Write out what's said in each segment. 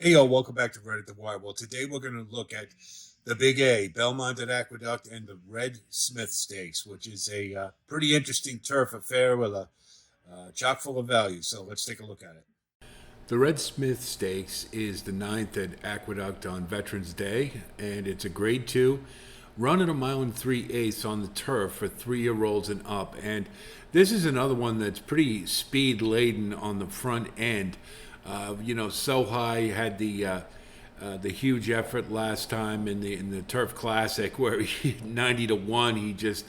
Hey, yo, welcome back to Red at the Wire. Well, today we're going to look at the Big A, Belmont and Aqueduct, and the Red Smith Stakes, which is a pretty interesting turf affair with a chock full of value. So let's take a look at it. The Red Smith Stakes is the ninth at Aqueduct on Veterans Day, and it's a Grade 2, run at a mile and 3/8 on the turf for 3-year-olds and up. And this is another one that's pretty speed laden on the front end. So high had the huge effort last time in the Turf Classic where 90 to 1 he just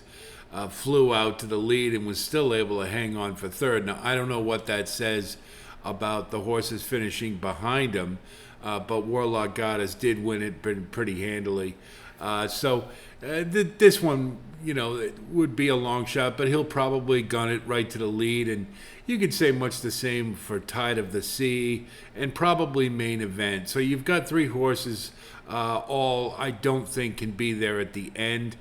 flew out to the lead and was still able to hang on for third. Now I don't know what that says about the horses finishing behind him, but Warlock Goddess did win it pretty handily. This one, it would be a long shot, but he'll probably gun it right to the lead. And you could say much the same for Tide of the Sea and probably Main Event. So you've got three horses, all I don't think can be there at the end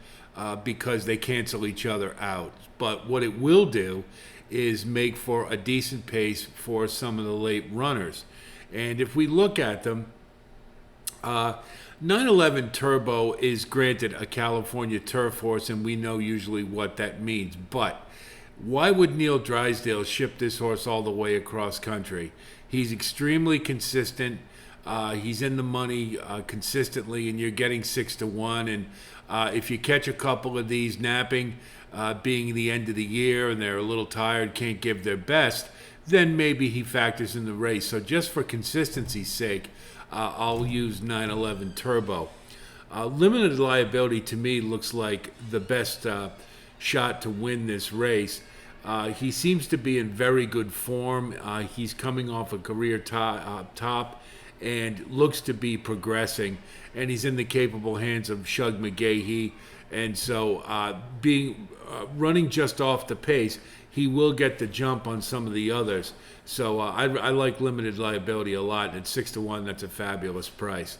because they cancel each other out. But what it will do is make for a decent pace for some of the late runners. And if we look at them, 911 Turbo is granted a California turf horse, and we know usually what that means. But why would Neil Drysdale ship this horse all the way across country? He's extremely consistent. He's in the money consistently, and you're getting 6 to 1. And if you catch a couple of these napping, being the end of the year, and they're a little tired, can't give their best, then maybe he factors in the race. So just for consistency's sake, I'll use 911 Turbo. Limited liability to me looks like the best shot to win this race. He seems to be in very good form. He's coming off a career top and looks to be progressing. And he's in the capable hands of Shug McGahee. And so, running just off the pace, he will get the jump on some of the others. So I like limited liability a lot. And at 6 to 1, that's a fabulous price.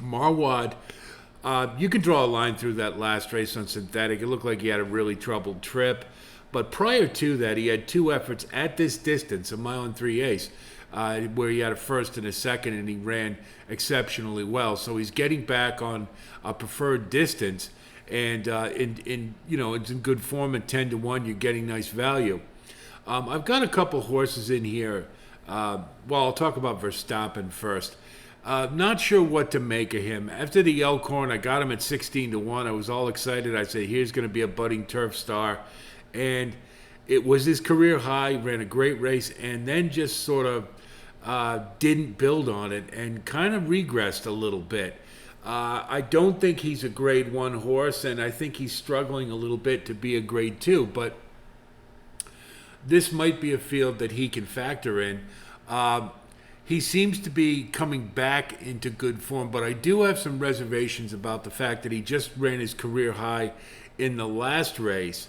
Marwad, you can draw a line through that last race on synthetic. It looked like he had a really troubled trip. But prior to that, he had two efforts at this distance, a mile and 3/8, where he had a first and a second, and he ran exceptionally well. So he's getting back on a preferred distance, and it's in good form at 10 to 1. You're getting nice value. I've got a couple horses in here. I'll talk about Verstappen first. Not sure what to make of him. After the Elkhorn, I got him at 16 to 1. I was all excited. I said, here's going to be a budding turf star. And it was his career high, ran a great race, and then just sort of didn't build on it and kind of regressed a little bit. I don't think he's a grade 1 horse, and I think he's struggling a little bit to be a grade 2, but this might be a field that he can factor in. He seems to be coming back into good form, but I do have some reservations about the fact that he just ran his career high in the last race.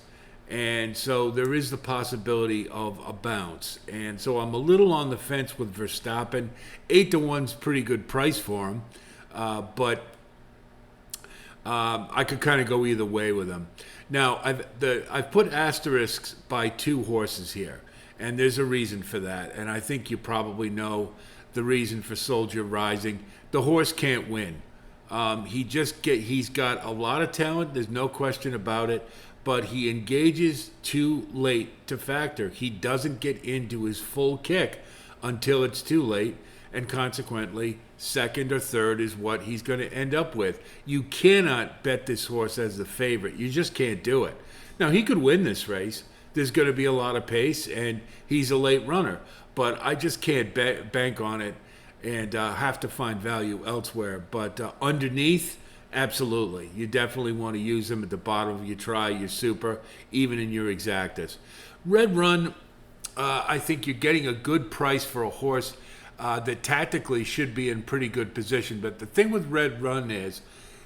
And so there is the possibility of a bounce. And so I'm a little on the fence with Verstappen. 8 to 1's pretty good price for him. But I could kind of go either way with him. Now, I've put asterisks by two horses here. And there's a reason for that. And I think you probably know the reason for Soldier Rising. The horse can't win. He's got a lot of talent. There's no question about it. But he engages too late to factor. He doesn't get into his full kick until it's too late, and consequently, second or third is what he's going to end up with. You cannot bet this horse as the favorite. You just can't do it. Now, he could win this race. There's going to be a lot of pace, and he's a late runner. But I just can't bank on it and have to find value elsewhere. But underneath, absolutely. You definitely want to use them at the bottom of your try, your super, even in your exactas. Red Run, I think you're getting a good price for a horse that tactically should be in pretty good position. But the thing with Red Run is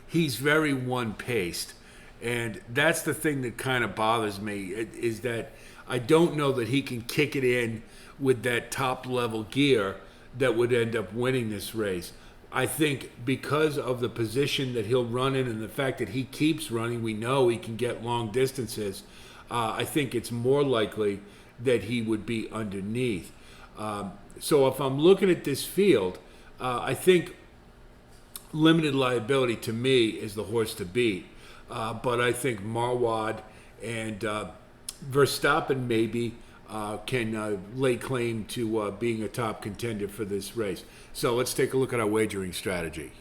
he's very one-paced. And that's the thing that kind of bothers me, is that I don't know that he can kick it in with that top-level gear that would end up winning this race. I think because of the position that he'll run in and the fact that he keeps running, we know he can get long distances. I think it's more likely that he would be underneath. So if I'm looking at this field, I think limited liability to me is the horse to beat. But I think Marwad and Verstappen maybe can lay claim to being a top contender for this race. So let's take a look at our wagering strategy.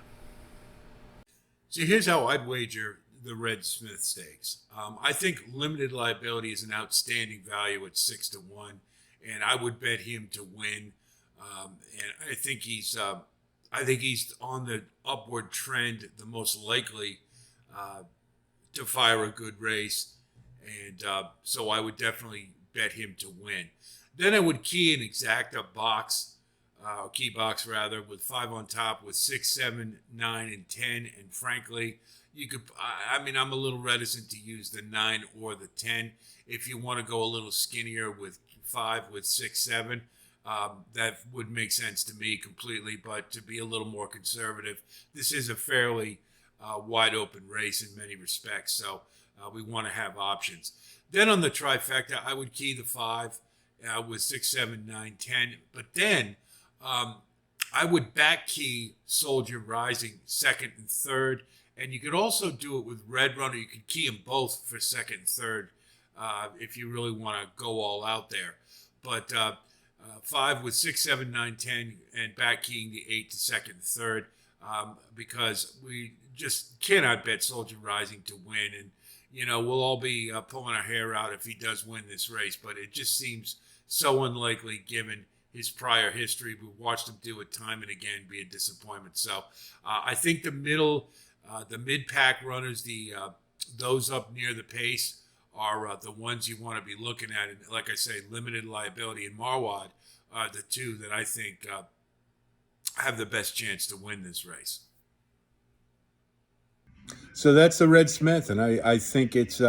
So here's how I'd wager the Red Smith Stakes. I think limited liability is an outstanding value at 6 to 1, and I would bet him to win. And I think he's on the upward trend, the most likely uh, to fire a good race, and so I would definitely bet him to win. Then I would key an exacta box, key box rather, with 5 on top, with 6, 7, 9, and 10. And frankly, you could. I mean, I'm a little reticent to use the 9 or the 10. If you want to go a little skinnier with 5, with 6, 7. That would make sense to me completely, but to be a little more conservative, this is a fairly wide open race in many respects, so we want to have options. Then on the trifecta, I would key the 5 with 6, 7, 9, 10, but then I would back key Soldier Rising second and third, and you could also do it with Red Runner. You could key them both for second and third if you really want to go all out there. But 5 with 6, 7, 9, 10, and back keying the 8 to second and third, because we just cannot bet Soldier Rising to win. And, we'll all be pulling our hair out if he does win this race, but it just seems so unlikely given his prior history. We've watched him do it time and again, be a disappointment. So I think the mid-pack runners, those up near the pace, are the ones you want to be looking at. And like I say, limited liability and Marwad are the two that I think have the best chance to win this race. So that's the Red Smith, and I think it's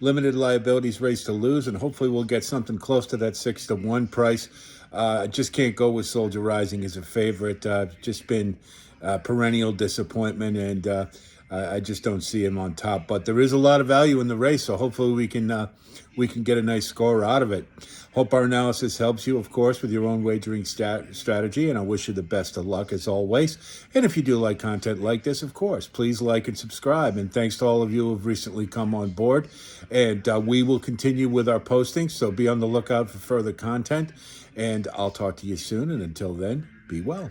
limited liabilities race to lose, and hopefully we'll get something close to that 6 to 1 price. I just can't go with Soldier Rising as a favorite. Just been perennial disappointment, and I just don't see him on top. But there is a lot of value in the race, so hopefully we can get a nice score out of it. Hope our analysis helps you, of course, with your own wagering strategy, and I wish you the best of luck as always. And if you do like content like this, of course, please like and subscribe. And thanks to all of you who have recently come on board. And we will continue with our postings, so be on the lookout for further content. And I'll talk to you soon, and until then, be well.